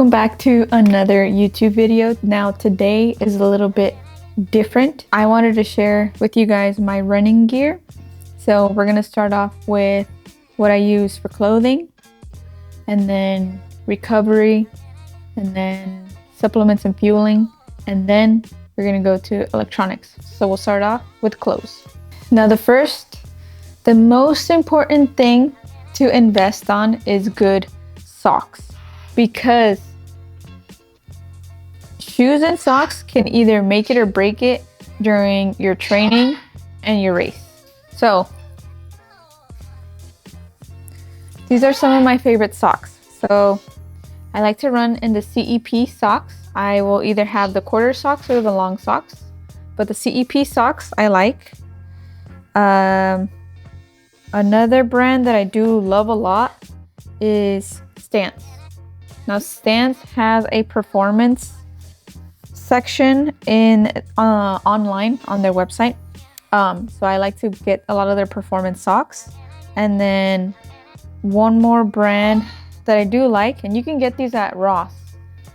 Welcome back to another YouTube video. Now today is a little bit different. I wanted to share with you guys my running gear. So we're gonna start off with what I use for clothing, and then recovery, and then supplements and fueling, and then we're gonna go to electronics. So we'll start off with clothes. Now the most important thing to invest on is good socks, because shoes and socks can either make it or break it during your training and your race. So these are some of my favorite socks. So I like to run in the CEP socks. I will either have the quarter socks or the long socks, but the CEP socks I like. Another brand that I do love a lot is Stance. Now Stance has a performance section in online on their website. So I like to get a lot of their performance socks. And then one more brand that I do like, and you can get these at Ross.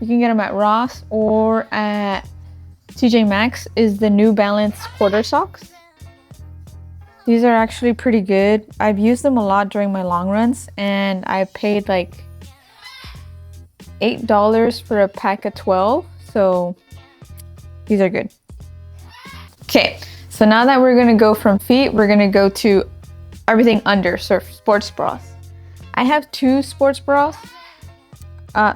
You can get them at Ross or at TJ Maxx, is the New Balance quarter socks. These are actually pretty good. I've used them a lot during my long runs, and I paid like $8 for a pack of 12. So these are good. Okay, so now that we're gonna go from feet, we're gonna go to everything under, so sports bras. I have 2 sports bras.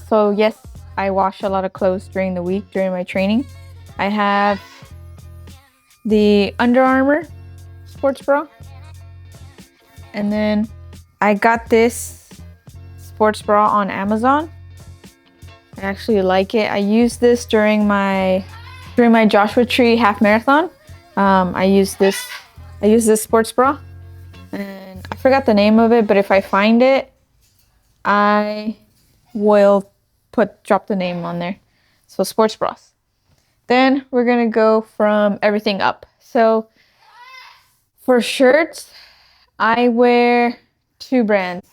So yes, I wash a lot of clothes during the week, during my training. I have the Under Armour sports bra, and then I got this sports bra on Amazon. I actually like it. I used this during my Joshua Tree half marathon. I use this sports bra, and I forgot the name of it, but if I find it, I will drop the name on there. So sports bras. Then we're gonna go from everything up. So for shirts, I wear 2 brands.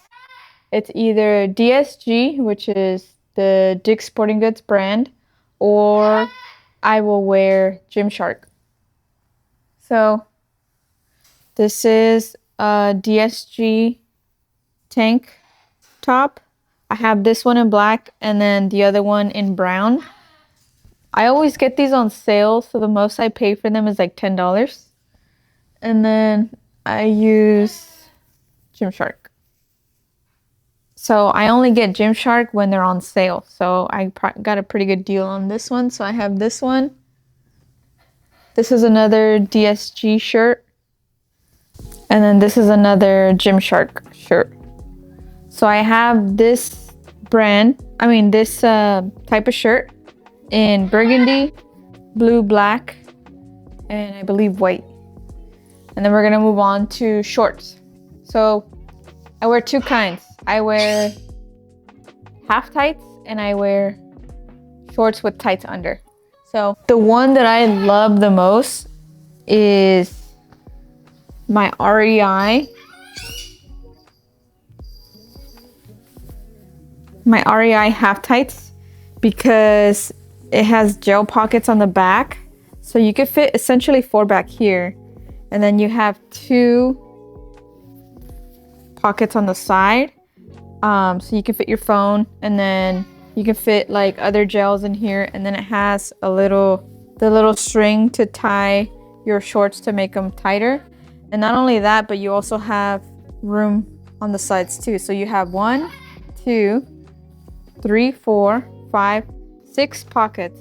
It's either DSG, which is the Dick's Sporting Goods brand, or I will wear Gymshark. So this is a DSG tank top. I have this one in black and then the other one in brown. I always get these on sale, so the most I pay for them is like $10. And then I use Gymshark. So I only get Gymshark when they're on sale. So I got a pretty good deal on this one. So I have this one. This is another DSG shirt. And then this is another Gymshark shirt. So I have this this type of shirt in burgundy, blue, black, and I believe white. And then we're gonna move on to shorts. So I wear 2 kinds. I wear half tights and I wear shorts with tights under. So the one that I love the most is my REI. My REI half tights, because it has gel pockets on the back. So you could fit essentially 4 back here. And then you have 2 pockets on the side. So you can fit your phone, and then you can fit like other gels in here. And then it has the little string to tie your shorts to make them tighter. And not only that, but you also have room on the sides too. So you have 1, 2, 3, 4, 5, 6 pockets.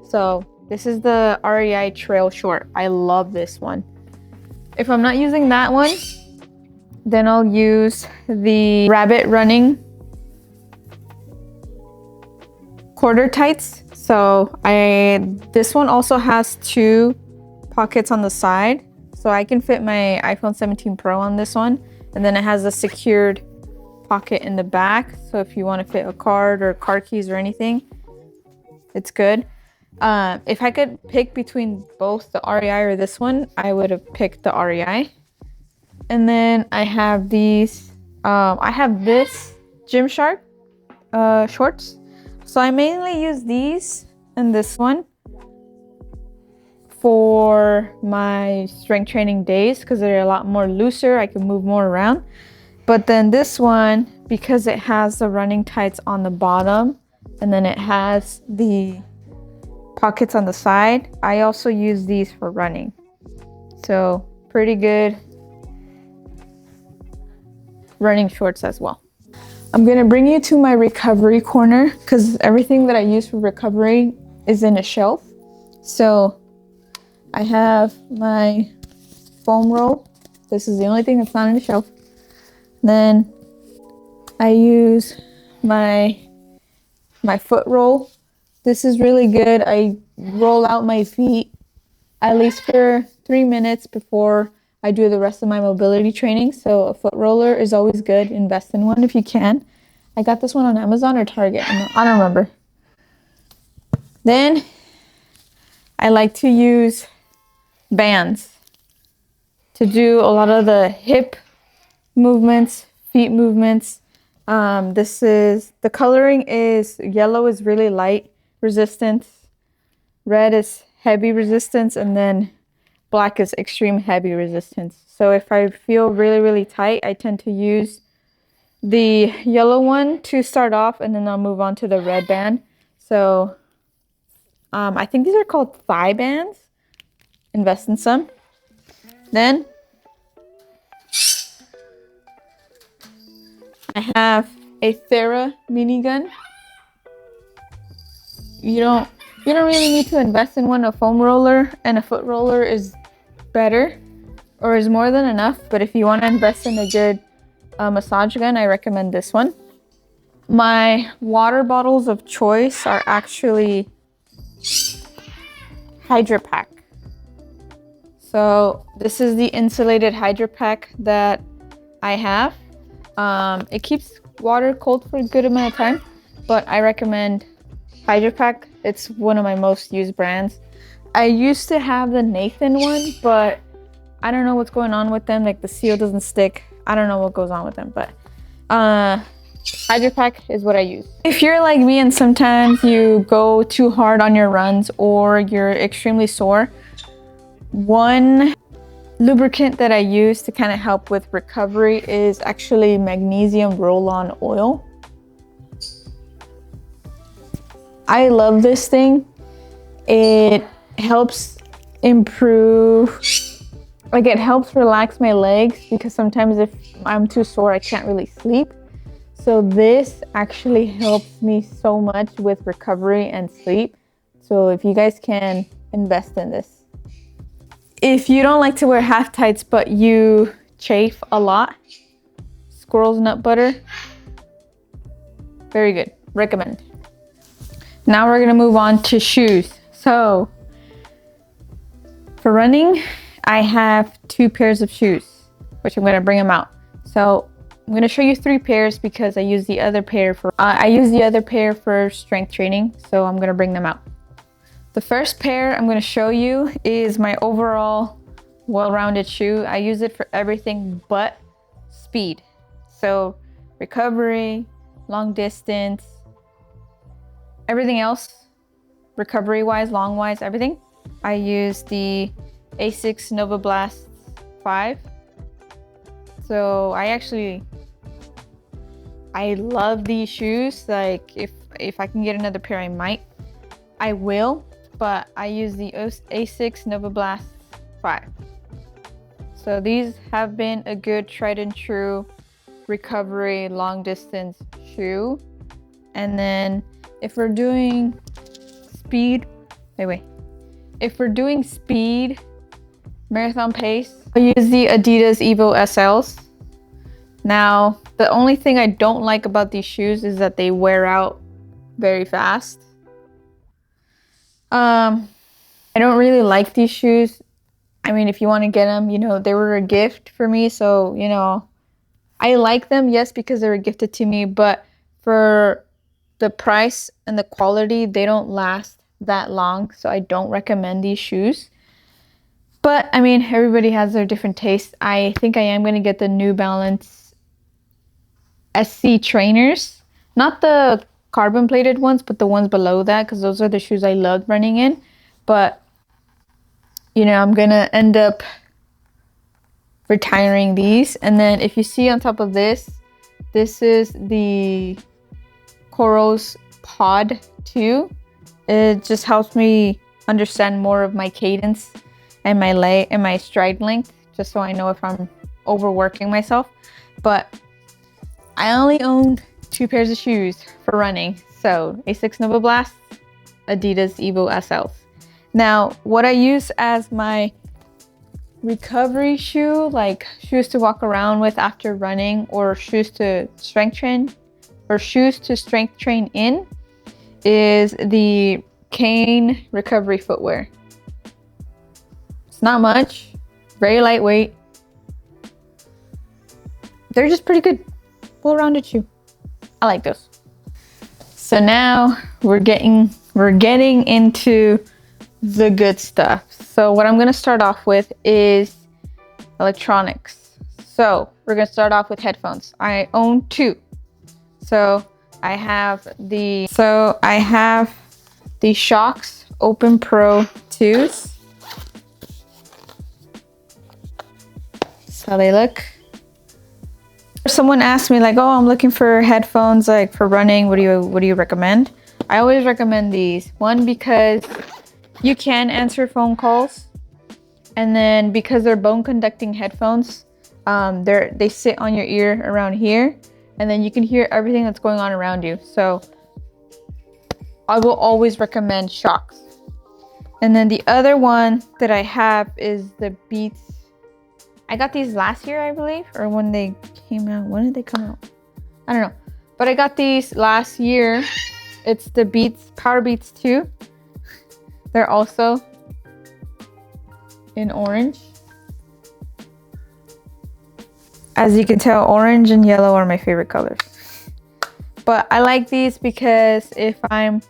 So this is the REI Trail Short. I love this one. If I'm not using that one, then I'll use the Rabbit Running quarter tights. So this one also has 2 pockets on the side. So I can fit my iPhone 17 Pro on this one. And then it has a secured pocket in the back. So if you want to fit a card or car keys or anything, it's good. If I could pick between both the REI or this one, I would have picked the REI. And then I have these, I have this Gymshark shorts. So I mainly use these and this one for my strength training days because they're a lot more looser. I can move more around. But then this one, because it has the running tights on the bottom and then it has the pockets on the side, I also use these for running. So pretty good running shorts as well. I'm gonna bring you to my recovery corner because everything that I use for recovery is in a shelf. So I have my foam roll. This is the only thing that's not in the shelf. Then I use my foot roll. This is really good. I roll out my feet at least for 3 minutes before I do the rest of my mobility training. So a foot roller is always good. Invest in one if you can. I got this one on Amazon or Target. I don't remember. Then I like to use bands to do a lot of the hip movements, feet movements. The coloring is yellow is really light resistance, red is heavy resistance, and then black is extreme heavy resistance. So if I feel really tight, I tend to use the yellow one to start off, and then I'll move on to the red band. So I think these are called thigh bands. Invest in some. Then I have a Thera minigun. You don't really need to invest in one. A foam roller and a foot roller is better or is more than enough. But if you want to invest in a good massage gun, I recommend this one. My water bottles of choice are actually Hydro Pack. So this is the insulated Hydro Pack that I have. It keeps water cold for a good amount of time, but I recommend Hydro Pack. It's one of my most used brands. I used to have the Nathan one, but I don't know what's going on with them. Like the seal doesn't stick. I don't know what goes on with them, but Hydro Pack is what I use. If you're like me and sometimes you go too hard on your runs or you're extremely sore, one lubricant that I use to kind of help with recovery is actually magnesium roll-on oil. I love this thing. It helps improve, like it helps relax my legs because sometimes if I'm too sore, I can't really sleep. So this actually helps me so much with recovery and sleep. So if you guys can invest in this. If you don't like to wear half tights, but you chafe a lot, Squirrel's nut butter, very good, recommend. Now we're gonna move on to shoes. So for running, I have 2 pairs of shoes, which I'm gonna bring them out. So I'm gonna show you 3 pairs because I use the other pair for strength training. So I'm gonna bring them out. The first pair I'm gonna show you is my overall well-rounded shoe. I use it for everything but speed. So recovery, long distance, everything else, recovery-wise, long-wise, everything. I use the Asics Nova Blast 5. So I love these shoes. Like if I can get another pair, I will. But I use the Asics Nova Blast 5. So these have been a good tried and true recovery long distance shoe. And then if we're doing speed, marathon pace, I use the Adidas Evo SLs. Now, the only thing I don't like about these shoes is that they wear out very fast. I don't really like these shoes. I mean, if you want to get them, they were a gift for me. So, I like them, yes, because they were gifted to me. But for the price and the quality, they don't last that long. So I don't recommend these shoes. But, I mean, everybody has their different tastes. I think I am going to get the New Balance SC trainers. Not the carbon plated ones, but the ones below that, because those are the shoes I loved running in. But you know, I'm gonna end up retiring these. And then if you see on top of this, this is the Coros Pod 2. It just helps me understand more of my cadence and my stride length, just so I know if I'm overworking myself. But I only own 2 pairs of shoes for running. So Asics Nova Blast, Adidas Evo SLs. Now, what I use as my recovery shoe, like shoes to walk around with after running, or shoes to strength train, or shoes to strength train in, is the Cane recovery footwear. It's not much, very lightweight. They're just pretty good, well-rounded shoe. I like those. So now we're getting into the good stuff. So what I'm gonna start off with is electronics. So we're gonna start off with headphones. I own 2. So I have the Shocks Open Pro 2s. That's how they look. Someone asked me like, oh, I'm looking for headphones like for running. What do you recommend? I always recommend these. One, because you can answer phone calls, and then because they're bone conducting headphones, they sit on your ear around here, and then you can hear everything that's going on around you. So I will always recommend Shocks. And then the other one that I have is the Beats. I got these last year, I believe, or when they came out. When did they come out? I don't know. But I got these last year. It's the Beats, Power Beats 2. They're also in orange. As you can tell, orange and yellow are my favorite colors. But I like these because if I'm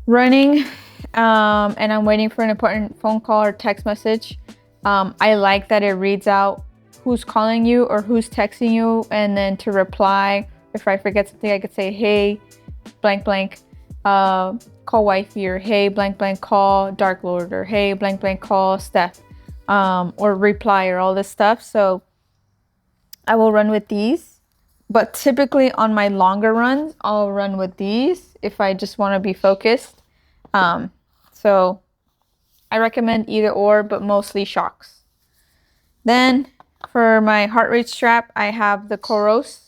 running and I'm waiting for an important phone call or text message, I like that it reads out who's calling you or who's texting you, and then to reply, if I forget something, I could say, hey, blank blank, call wifey, or hey, blank blank, call Dark Lord, or hey, blank blank, call Steph, or reply, or all this stuff. So I will run with these, but typically on my longer runs, I'll run with these if I just want to be focused. So I recommend either or, but mostly Shocks. Then for my heart rate strap, I have the Coros.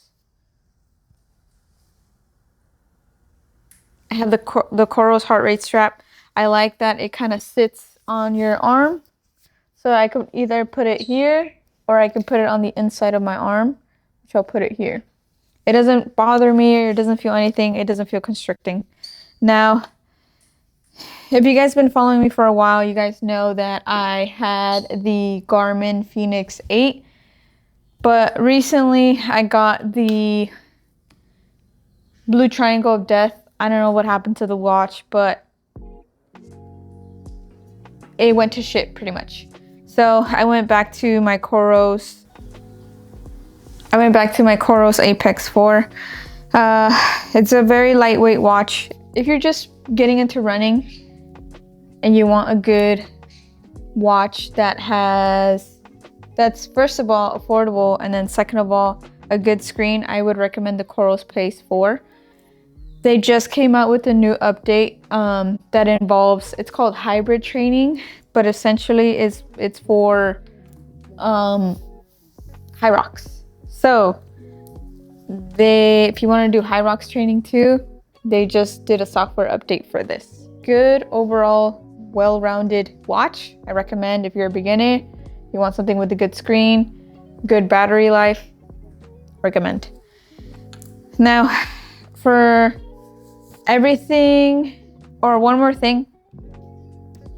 I have the Coros heart rate strap. I like that it kind of sits on your arm. So I could either put it here, or I can put it on the inside of my arm, which I'll put it here. It doesn't bother me, or it doesn't feel anything. It doesn't feel constricting. Now, if you guys have been following me for a while, you guys know that I had the Garmin Fenix 8. But recently I got the Blue Triangle of Death. I don't know what happened to the watch, but it went to shit pretty much. So I went back to my Coros Apex 4. It's a very lightweight watch. If you're just getting into running and you want a good watch that's first of all affordable, and then second of all a good screen, I would recommend the Coros Pace 4. They just came out with a new update that involves, it's called hybrid training, but essentially it's for high rocks. So if you want to do high rocks training too, they just did a software update for this. Good overall, well-rounded watch. I recommend if you're a beginner, you want something with a good screen, good battery life, recommend. Now for everything, or one more thing,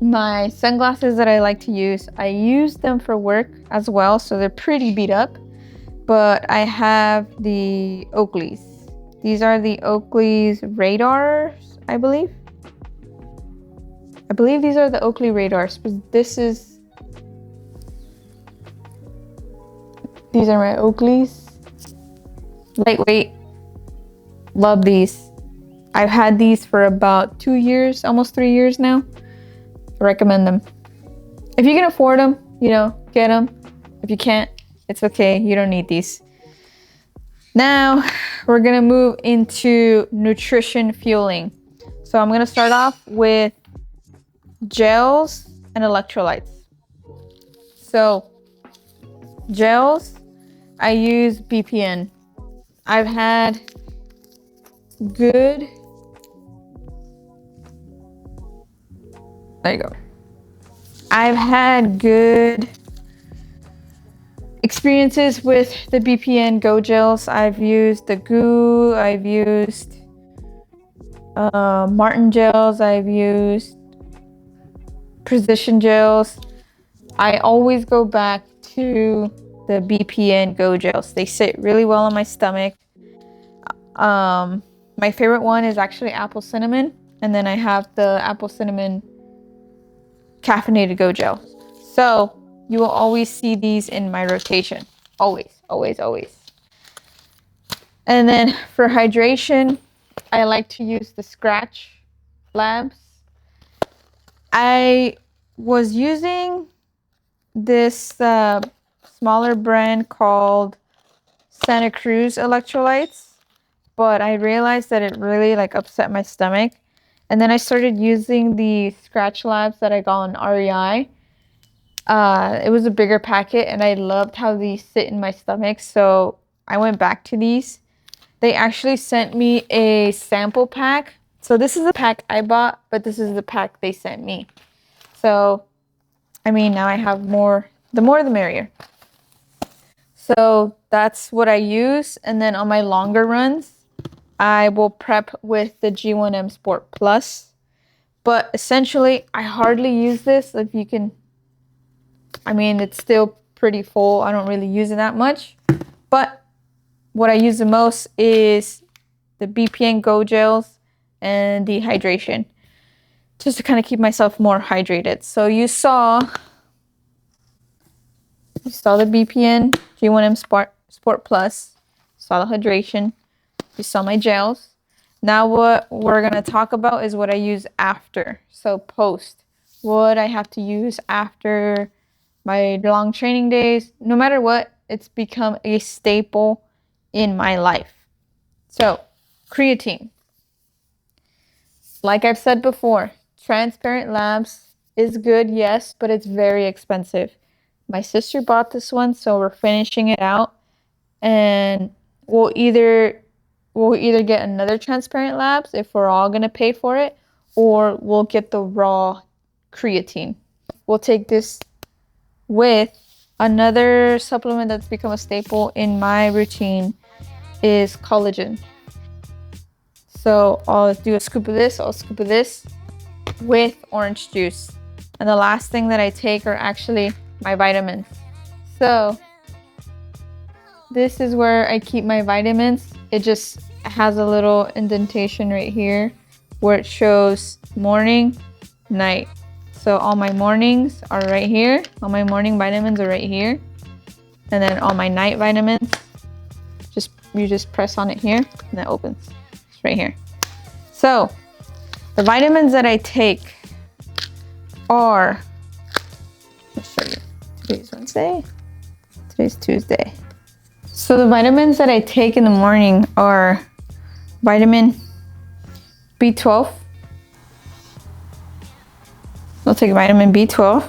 my sunglasses that I like to use, I use them for work as well, so they're pretty beat up, but I have the Oakleys. These are the Oakley's radars, I believe. These are the Oakley radars, but these are my Oakleys. Lightweight, love these. I've had these for about 2 years, almost 3 years now. I recommend them. If you can afford them, you know, get them. If you can't, it's okay. You don't need these. Now we're gonna move into nutrition fueling. So I'm gonna start off with gels and electrolytes. So gels, I use BPN. I've had good, there you go. I've had good experiences with the BPN Go gels. I've used the Goo, I've used Martin gels, I've used Precision gels. I always go back to the BPN Go gels. They sit really well on my stomach. My favorite one is actually apple cinnamon, and then I have the apple cinnamon caffeinated Go gel. So you will always see these in my rotation. Always, always, always. And then for hydration, I like to use the Scratch Labs. I was using this smaller brand called Santa Cruz electrolytes, but I realized that it really like upset my stomach. And then I started using the Scratch Labs that I got on REI. It was a bigger packet and I loved how these sit in my stomach, so I went back to these. They actually sent me a sample pack. So this is the pack I bought, but this is the pack they sent me. So, I mean, now I have more. The more the merrier. So that's what I use. And then on my longer runs, I will prep with the G1M Sport Plus. But essentially, I hardly use this. If you can, I mean, it's still pretty full. I don't really use it that much. But what I use the most is the BPN Go gels and the hydration, just to kind of keep myself more hydrated. So you saw the BPN G1M Sport Plus, saw the hydration, you saw my gels. Now what we're gonna talk about is what I use after. So post, what I have to use after my long training days. No matter what, it's become a staple in my life. So creatine. Like I've said before, Transparent Labs is good, yes, but it's very expensive. My sister bought this one, so we're finishing it out, and we'll either get another Transparent Labs if we're all gonna pay for it, or we'll get the raw creatine. We'll take this with another supplement that's become a staple in my routine is collagen. So I'll do a scoop of this, I'll scoop of this with orange juice. And the last thing that I take are actually my vitamins. So this is where I keep my vitamins. It just has a little indentation right here where it shows morning, night. So all my mornings are right here. All my morning vitamins are right here. And then all my night vitamins, you just press on it here and it opens. It's right here. So the vitamins that I take are, I'll show you. Today's Wednesday. Today's Tuesday. So the vitamins that I take in the morning are vitamin B12. I'll take vitamin B12.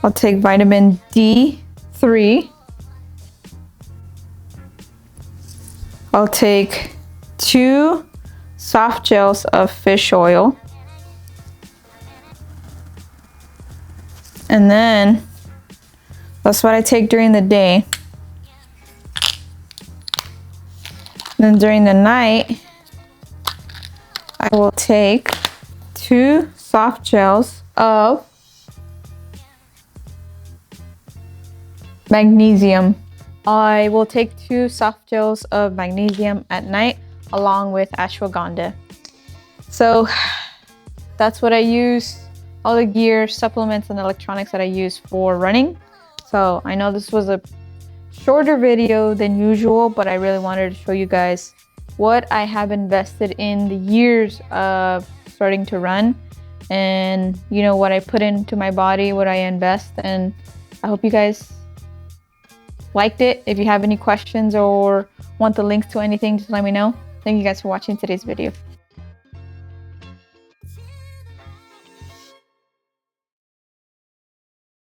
I'll take vitamin D3. I'll take 2 soft gels of fish oil. And then that's what I take during the day. Then during the night, I will take 2 soft gels of magnesium. I will take 2 soft gels of magnesium at night along with ashwagandha. So that's what I use, all the gear, supplements, and electronics that I use for running. So I know this was a shorter video than usual, but I really wanted to show you guys what I have invested in the years of starting to run, and you know, what I put into my body, what I invest. And I hope you guys liked it. If you have any questions or want the links to anything, just let me know. Thank you guys for watching today's video.